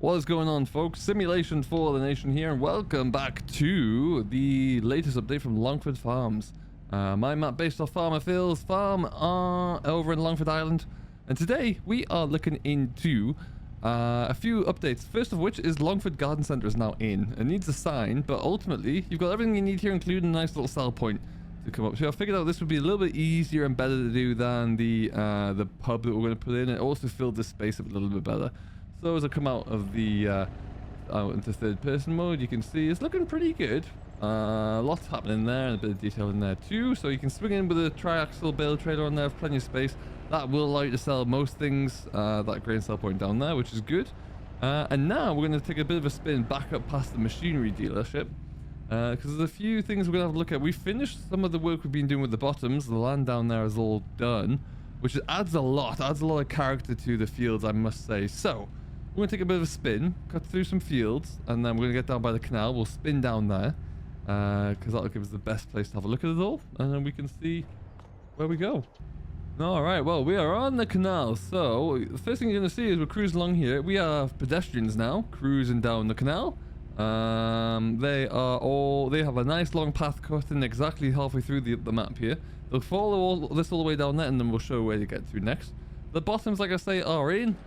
What is going on, folks? Simulation for the nation here, and welcome back to the latest update from Longford Farms. My map based off Farmer Phil's farm over in Longford Island. And today we are looking into a few updates. First of which is Longford Garden Centre is now in. It needs a sign, but ultimately you've got everything you need here, including a nice little sell point to come up. So I figured out this would be a little bit easier and better to do than the pub that we're going to put in. It also filled this space up a little bit better. So as I come out of the out into third person mode, you can see it's looking pretty good. Lots happening there and a bit of detail in there too. So you can swing in with a triaxle bale trailer on there, plenty of space. That will allow you to sell most things, that grain sell point down there, which is good. And now we're going to take a bit of a spin back up past the machinery dealership. Because there's a few things we're going to have a look at. We finished some of the work we've been doing with the bottoms. The land down there is all done, which adds a lot of character to the fields, I must say. So we're going to take a bit of a spin, cut through some fields, and then we're going to get down by the canal. We'll spin down there, because that'll give us the best place to have a look at it all, and then we can see where we go. Alright, well, we are on the canal. So the first thing you're going to see is we're cruising along here. We are pedestrians now, cruising down the canal. They have a nice long path cut in exactly halfway through the map here. They'll follow this all the way down there, and then we'll show where to get to next. The bottoms, like I say, are in.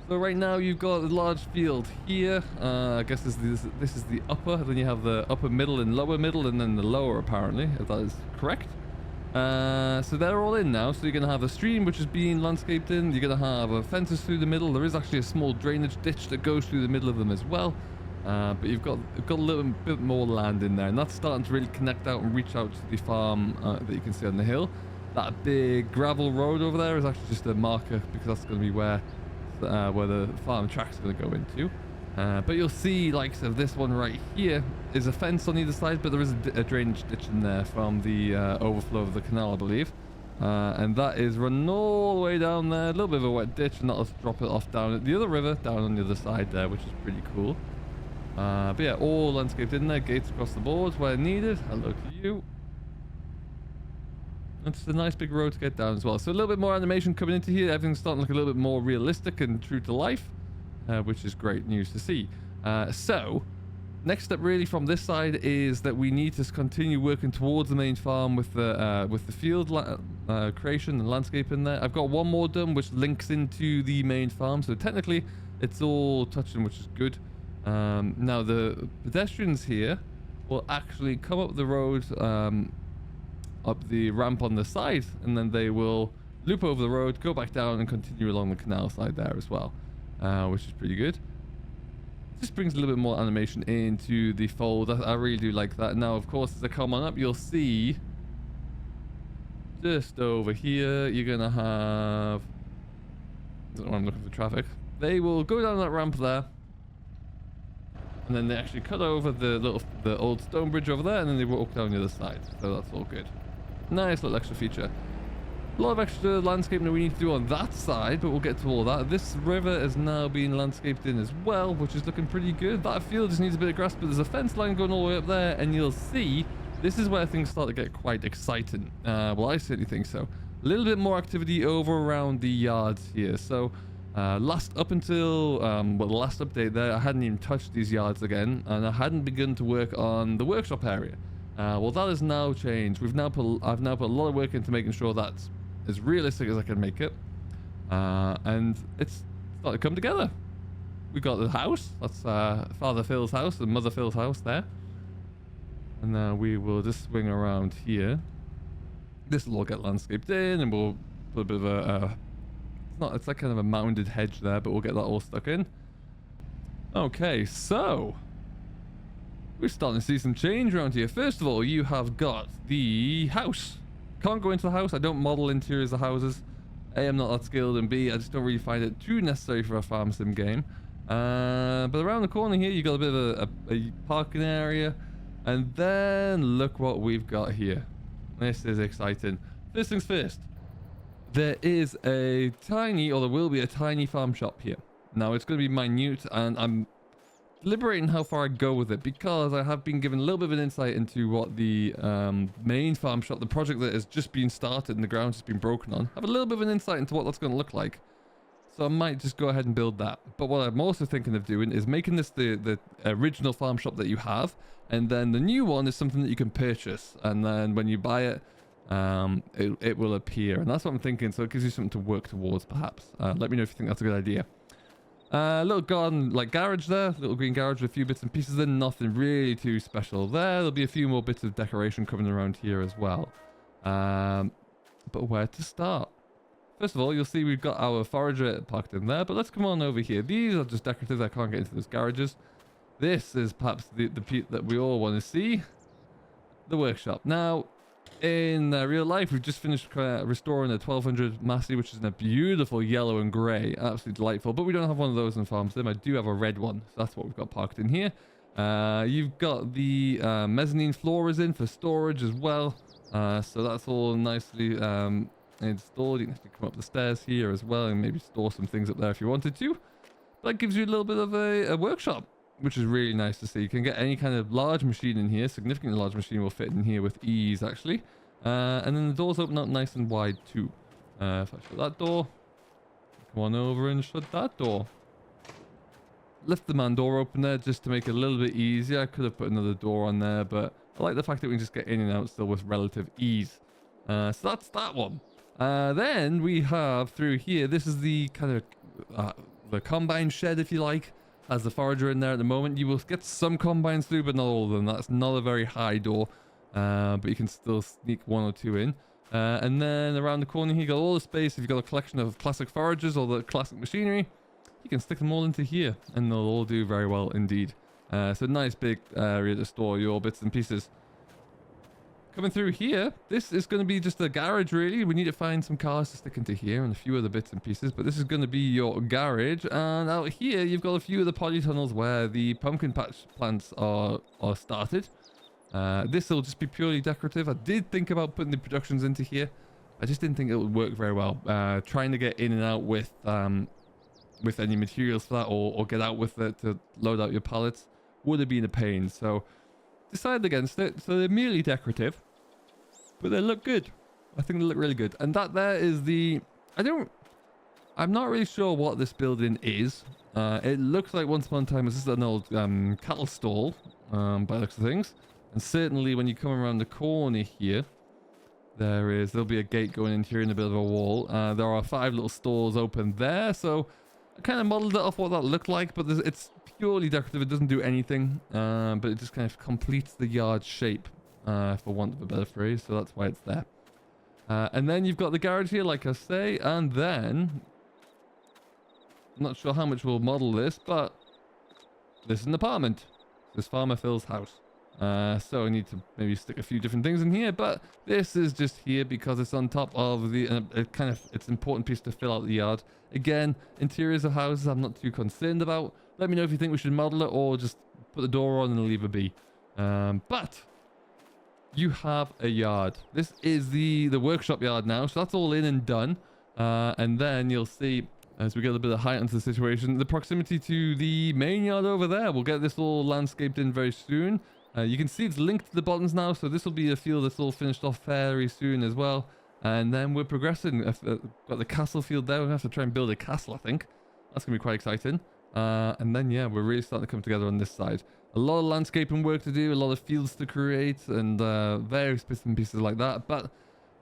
So right now you've got a large field here. I guess this is the upper. Then you have the upper middle and lower middle, and then the lower, apparently, if that is correct. So they're all in now. So you're going to have a stream which is being landscaped in. You're going to have fences through the middle. There is actually a small drainage ditch that goes through the middle of them as well. But you've got a little bit more land in there, and that's starting to really connect out and reach out to the farm that you can see on the hill. That big gravel road over there is actually just a marker, because that's going to be where the farm track's going to go into. But you'll see, like, so this one right here is a fence on either side, but there is a drainage ditch in there from the overflow of the canal, I believe. And that is running all the way down there, a little bit of a wet ditch, and that'll drop it off down at the other river, down on the other side there, which is pretty cool. But yeah, all landscaped in there, gates across the board where needed. Hello to you. It's a nice big road to get down as well. So a little bit more animation coming into here. Everything's starting to look a little bit more realistic and true to life, which is great news to see. So next step really from this side is that we need to continue working towards the main farm with the field creation and landscape in there. I've got one more done which links into the main farm, so technically it's all touching, which is good. Now the pedestrians here will actually come up the road, up the ramp on the side, and then they will loop over the road, go back down, and continue along the canal side there as well, which is pretty good. Just brings a little bit more animation into the fold. I really do like that. Now, of course, as I come on up, you'll see just over here, you're gonna have, I don't know, I'm looking for traffic. They will go down that ramp there, and then they actually cut over the old stone bridge over there, and then they walk down the other side. So that's all good. Nice little extra feature. A lot of extra landscaping that we need to do on that side, but we'll get to all that. This river is now being landscaped in as well, which is looking pretty good. That field just needs a bit of grass, but there's a fence line going all the way up there, and you'll see this is where things start to get quite exciting. Well, I certainly think so. A little bit more activity over around the yards here. So up until the last update there, I hadn't even touched these yards again, and I hadn't begun to work on the workshop area. Well, that has now changed. I've now put a lot of work into making sure that's as realistic as I can make it, and it's started to come together. We've got the house, that's Father Phil's house and Mother Phil's house there, and now we will just swing around here. This will all get landscaped in, and we'll put a bit of a it's like kind of a mounded hedge there, but we'll get that all stuck in. Okay, so we're starting to see some change around here. First of all, you have got the house. Can't go into the house. I don't model interiors of houses. A, I'm not that skilled, and B, I just don't really find it too necessary for a farm sim game. But around the corner here, you got a bit of a parking area, and then look what we've got here. This is exciting. First things first. There is a tiny, or there will be a tiny farm shop here. Now, it's going to be minute, and I'm deliberating how far I go with it, because I have been given a little bit of an insight into what the main farm shop, the project that has just been started and the ground has been broken on, I have a little bit of an insight into what that's going to look like. So I might just go ahead and build that. But what I'm also thinking of doing is making this the original farm shop that you have, and then the new one is something that you can purchase, and then when you buy it, it will appear. And that's what I'm thinking, so it gives you something to work towards, perhaps. Let me know if you think that's a good idea. Little garden, like garage there, little green garage with a few bits and pieces in, nothing really too special there. There'll be a few more bits of decoration coming around here as well. But where to start? First of all, you'll see we've got our forager parked in there, but let's come on over here. These are just decorative, I can't get into those garages. This is perhaps the piece that we all want to see, the workshop. Now, in real life, we've just finished restoring a 1200 Massey, which is in a beautiful yellow and grey, absolutely delightful. But we don't have one of those in Farm Sim. I do have a red one, so that's what we've got parked in here. You've got the mezzanine floors in for storage as well, so that's all nicely installed. You can actually come up the stairs here as well and maybe store some things up there if you wanted to. That gives you a little bit of a workshop, which is really nice to see. You can get any kind of large machine in here. Significantly large machine will fit in here with ease, actually. And then the doors open up nice and wide too. If I shut that door, come on over and shut that door. Left the man door open there just to make it a little bit easier. I could have put another door on there, but I like the fact that we can just get in and out still with relative ease. So that's that one. Then we have through here, this is the kind of the combine shed, if you like. As the forager in there at the moment, you will get some combines through, but not all of them. That's not a very high door, but you can still sneak one or two in. And then around the corner here, you got all the space. If you've got a collection of classic foragers or the classic machinery, you can stick them all into here, and they'll all do very well indeed. So nice big area to store your bits and pieces. Coming through here, this is going to be just a garage, really. We need to find some cars to stick into here and a few other bits and pieces, but this is going to be your garage. And out here, you've got a few of the polytunnels where the pumpkin patch plants are started. This will just be purely decorative. I did think about putting the productions into here. I just didn't think it would work very well. Trying to get in and out with any materials for that, or get out with it to load out your pallets would have been a pain. So decided against it. So they're merely decorative, but they look good. I think they look really good. And that there is the... I'm not really sure what this building is. It looks like once upon a time this is an old cattle stall, by the looks of things. And certainly when you come around the corner here, there'll be a gate going in here in a bit of a wall. There are 5 little stalls open there. So I kind of modeled it off what that looked like, but it's purely decorative. It doesn't do anything, but it just kind of completes the yard shape, for want of a better phrase. So that's why it's there. And then you've got the garage here, like I say, and then I'm not sure how much we'll model this, but this is an apartment. This is Farmer Phil's house. So I need to maybe stick a few different things in here, but this is just here because it's on top of the it's an important piece to fill out the yard. Again, interiors of houses I'm not too concerned about. Let me know if you think we should model it or just put the door on and leave it be. But you have a yard. This is the workshop yard now, so that's all in and done. And then you'll see, as we get a bit of height into the situation, the proximity to the main yard over there. We'll get this all landscaped in very soon. You can see it's linked to the bottoms now, so this will be a field that's all finished off very soon as well. And then we're progressing. Got the castle field there. We'll have to try and build a castle, I think. That's going to be quite exciting. And then, yeah, we're really starting to come together on this side. A lot of landscaping work to do, a lot of fields to create, and various bits and pieces like that. But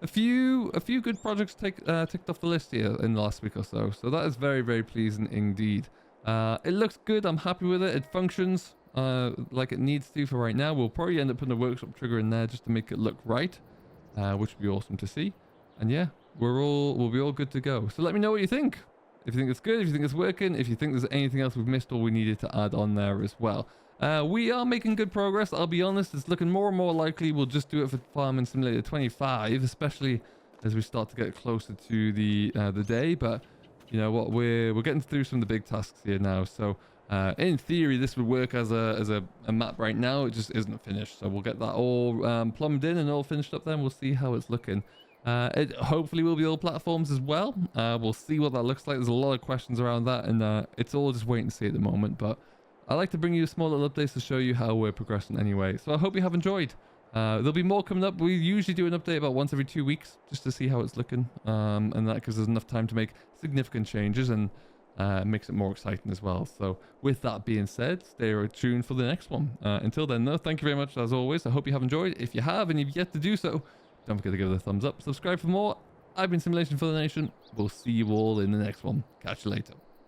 a few good projects ticked off the list here in the last week or so. So that is very, very pleasing indeed. It looks good. I'm happy with it. It functions like it needs to for right now. We'll probably end up putting a workshop trigger in there just to make it look right, which would be awesome to see. And yeah, we'll be all good to go. So let me know what you think. If you think it's good, if you think it's working, if you think there's anything else we've missed or we needed to add on there as well. We are making good progress. I'll be honest, it's looking more and more likely we'll just do it for Farming Simulator 25, especially as we start to get closer to the day. But you know what, we're getting through some of the big tasks here now. So in theory, this would work as a map right now. It just isn't finished. So we'll get that all plumbed in and all finished up. Then we'll see how it's looking. It hopefully will be all platforms as well. We'll see what that looks like. There's a lot of questions around that, and it's all just wait and see at the moment. But I like to bring you small little updates to show you how we're progressing anyway. So I hope you have enjoyed. There'll be more coming up. We usually do an update about once every 2 weeks just to see how it's looking, and that gives us enough time to make significant changes and makes it more exciting as well. So with that being said, stay tuned for the next one. Until then, though, thank you very much as always. I hope you have enjoyed. If you have and you've yet to do so, don't forget to give it a thumbs up, subscribe for more. I've been Simulation for the Nation. We'll see you all in the next one. Catch you later.